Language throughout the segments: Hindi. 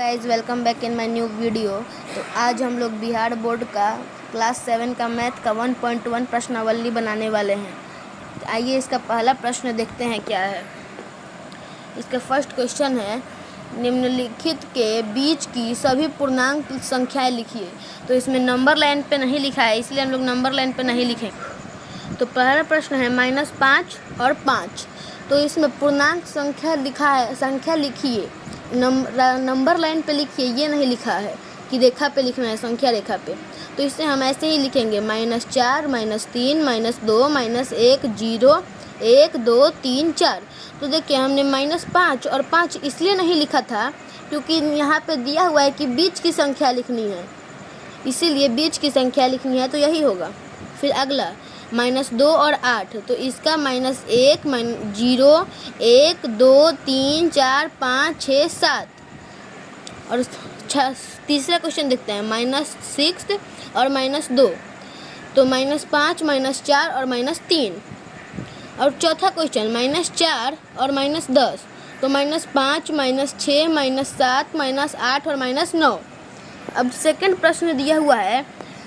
Guys welcome back in my new video. तो आज हम लोग बिहार बोर्ड का क्लास 7 का मैथ का 1.1 प्रश्नावली बनाने वाले हैं। तो आइए इसका पहला प्रश्न देखते हैं क्या है। इसका फर्स्ट क्वेश्चन है, निम्नलिखित के बीच की सभी पूर्णांक संख्याएं लिखिए। तो इसमें नंबर लाइन पे नहीं लिखा है, इसलिए हम लोग नंबर लाइन पे नहीं लिखेंगे। तो पहला प्रश्न है -5 और 5। तो इसमें पूर्णांक संख्या लिखा है, संख्या लिखिए, नंबर लाइन पे लिखिए, ये नहीं लिखा है कि रेखा पे लिखना है, संख्या रेखा पे। तो इससे हम ऐसे ही लिखेंगे -4 -3 -2 -1 0 1 2 3 4। तो देखिए हमने -5 और 5 इसलिए नहीं लिखा था क्योंकि यहाँ पे दिया हुआ है कि बीच की संख्या लिखनी है, इसीलिए बीच की संख्या लिखनी है, तो यही होगा। फिर अगला -2 और 8। तो इसका -1 0 1 2 3 4 5 6 7। और तीसरा क्वेश्चन देखते हैं, -6 और -2। तो -5 -4 और -3। और चौथा क्वेश्चन -4 और -10। तो -5 -6 -7 -8 और -9। अब सेकंड प्रश्न दिया हुआ है,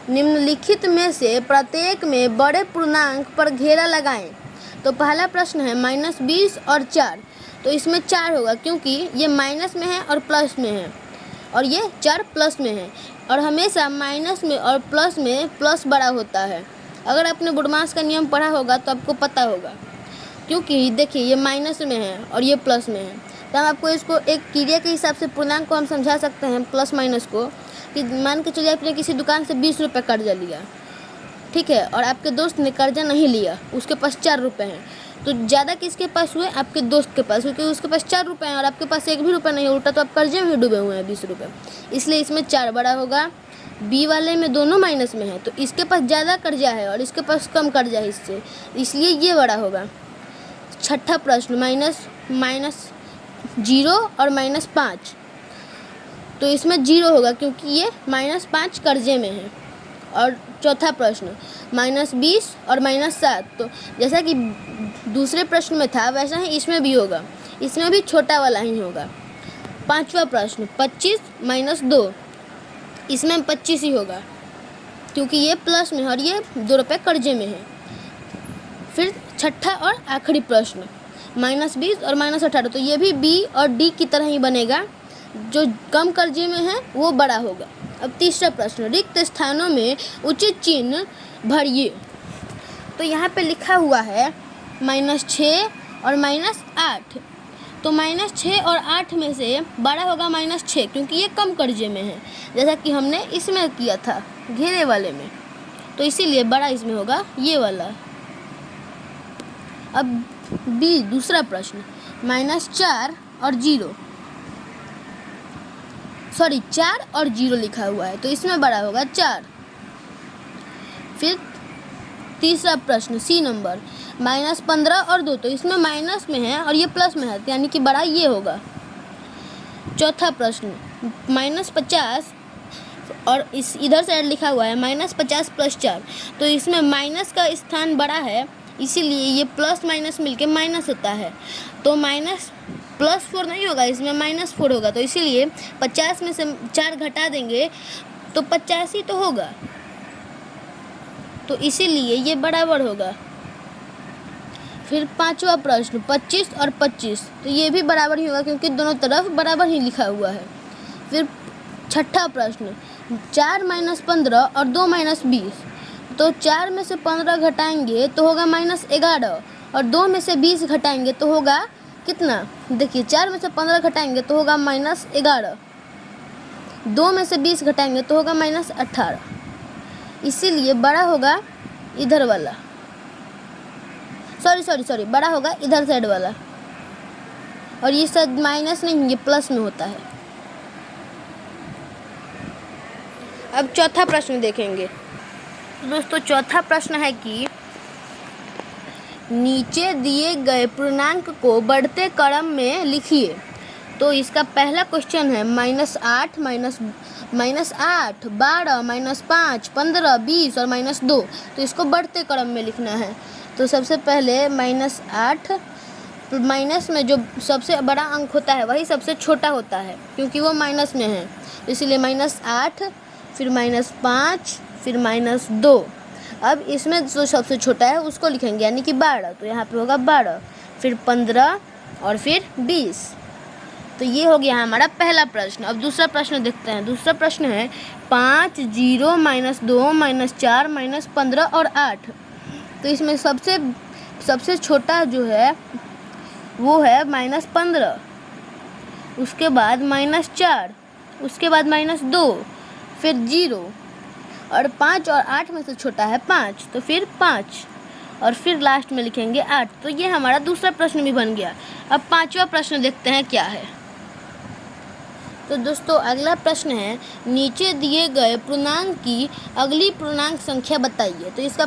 निम्नलिखित में से प्रत्येक में बड़े पूर्णांक पर घेरा लगाएं। तो पहला प्रश्न है -20 और 4। तो इसमें 4 होगा क्योंकि ये माइनस में है और प्लस में है, और ये 4 प्लस में है। और हमेशा माइनस में और प्लस में प्लस बड़ा होता है। अगर आपने बुडमास का नियम पढ़ा होगा तो आपको पता होगा, क्योंकि देखिए ये माइनस में है और ये प्लस में है। तो हम आपको इसको एक क्रिया के हिसाब से पूर्णांक को हम समझा सकते हैं, प्लस माइनस को, कि मान के चलिए आपने किसी दुकान से 20 रुपये कर्जा लिया, ठीक है, और आपके दोस्त ने कर्जा नहीं लिया, उसके पास 4 रुपये हैं। तो ज़्यादा किसके पास हुए? आपके दोस्त के पास, क्योंकि उसके पास 4 रुपये हैं और आपके पास 1 भी रुपये नहीं है, उल्टा तो आप कर्जे में ही डूबे हुए हैं 20 रुपये। इसलिए इसमें 4 बड़ा होगा। बी वाले में दोनों माइनस में है, तो इसके पास ज़्यादा कर्जा है और इसके पास कम कर्जा है इससे, इसलिए ये बड़ा होगा। छठा प्रश्न -0 और -5। तो इसमें 0 होगा क्योंकि ये -5 कर्जे में है। और चौथा प्रश्न -20 और -7। तो जैसा कि दूसरे प्रश्न में था वैसा ही इसमें भी होगा, इसमें भी छोटा वाला ही होगा। पांचवा प्रश्न 25 - 2। इसमें 25 ही होगा क्योंकि ये प्लस में है और ये 2 रुपये कर्जे में है। फिर छठा और आखिरी प्रश्न -20 और -18। तो ये भी बी और डी की तरह ही बनेगा, जो कम कर्जे में है वो बड़ा होगा। अब तीसरा प्रश्न, रिक्त स्थानों में उचित चिन्ह भरिए। तो यहाँ पे लिखा हुआ है -6 और -8। तो -6 और 8 में से बड़ा होगा -6 क्योंकि ये कम कर्जे में है, जैसा कि हमने इसमें किया था घेरे वाले में। तो इसीलिए बड़ा इसमें होगा ये वाला। अब बी दूसरा प्रश्न -4 और 0, सॉरी 4 और 0 लिखा हुआ है, तो इसमें बड़ा होगा 4। फिर तीसरा प्रश्न सी नंबर -15 और 2। तो इसमें माइनस में है और ये प्लस में है, यानी कि बड़ा ये होगा। चौथा प्रश्न -50 और इस इधर साइड लिखा हुआ है -50 + 4। तो इसमें माइनस का स्थान बड़ा है, इसीलिए ये प्लस माइनस मिलके माइनस होता है। तो +4 नहीं होगा, इसमें -4 होगा। तो इसीलिए 50 में से 4 घटा देंगे तो 85 तो होगा, तो इसीलिए ये बराबर होगा। फिर पांचवा प्रश्न 25 और 25। तो ये भी बराबर ही होगा क्योंकि दोनों तरफ बराबर ही लिखा हुआ है। फिर छठा प्रश्न 4 - 15 और 2 - 20। तो 4 में से 15 घटाएंगे तो होगा -11, और 2 में से 20 घटाएंगे तो होगा कितना? देखिए 4 में से 15 घटाएंगे तो होगा -11, 2 में से 20 घटाएंगे तो होगा -18। इसीलिए बड़ा होगा इधर वाला, सॉरी बड़ा होगा इधर साइड वाला। और ये शायद माइनस नहीं, ये प्लस में होता है। अब चौथा प्रश्न देखेंगे। दोस्तों चौथा प्रश्न है कि नीचे दिए गए पूर्णांक को बढ़ते क्रम में लिखिए। तो इसका पहला क्वेश्चन है -8 -8 12 -5 15 20 और -2। तो इसको बढ़ते क्रम में लिखना है। तो सबसे पहले -8 माइनस में जो सबसे बड़ा अंक होता है वही सबसे छोटा होता है, क्योंकि वो माइनस में है। इसलिए -8, फिर -5, फिर -2। अब इसमें जो सबसे छोटा है उसको लिखेंगे, यानी कि 12। तो यहाँ पे होगा 12, फिर 15 और फिर 20। तो ये हो गया हमारा पहला प्रश्न। अब दूसरा प्रश्न देखते हैं। दूसरा प्रश्न है 5, 0, -2, -4, -15 और 8। तो इसमें सबसे छोटा जो है वो है -15, उसके बाद -4, उसके बाद -2, फिर 0, और 5 और 8 में से छोटा है 5, तो फिर 5, और फिर लास्ट में लिखेंगे 8। तो ये हमारा दूसरा प्रश्न भी बन गया। अब पांचवा प्रश्न देखते हैं क्या है। तो दोस्तों अगला प्रश्न है, नीचे दिए गए पूर्णांक की अगली पूर्णांक संख्या बताइए। तो इसका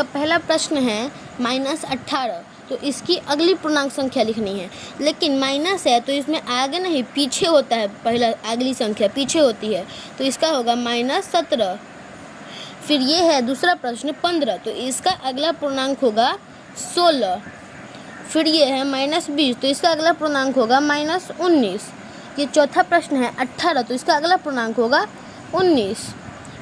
पहला प्रश्न है -18। तो इसकी अगली पूर्णांक संख्या लिखनी है, लेकिन माइनस है तो इसमें आगे नहीं पीछे होता है, पहला अगली संख्या पीछे होती है, तो इसका होगा -17। फिर ये है दूसरा प्रश्न 15। तो इसका अगला पूर्णांक होगा 16। फिर ये है -20। तो इसका अगला पूर्णांक होगा -19। ये चौथा प्रश्न है 18। तो इसका अगला पूर्णांक होगा 19।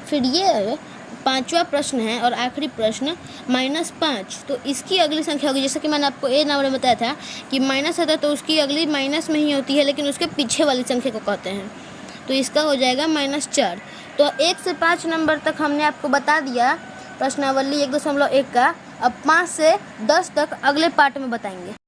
फिर ये पांचवा प्रश्न है और आखिरी प्रश्न -5। तो इसकी अगली संख्या होगी, जैसे कि मैंने आपको ए नंबर में बताया था कि माइनस आता है तो उसकी अगली माइनस में ही होती है, लेकिन उसके पीछे वाली संख्या को कहते हैं। तो इसका हो जाएगा -4। तो 1 से 5 नंबर तक हमने आपको बता दिया प्रश्नावली 1.1 का। अब 5 से 10 तक अगले पार्ट में बताएंगे।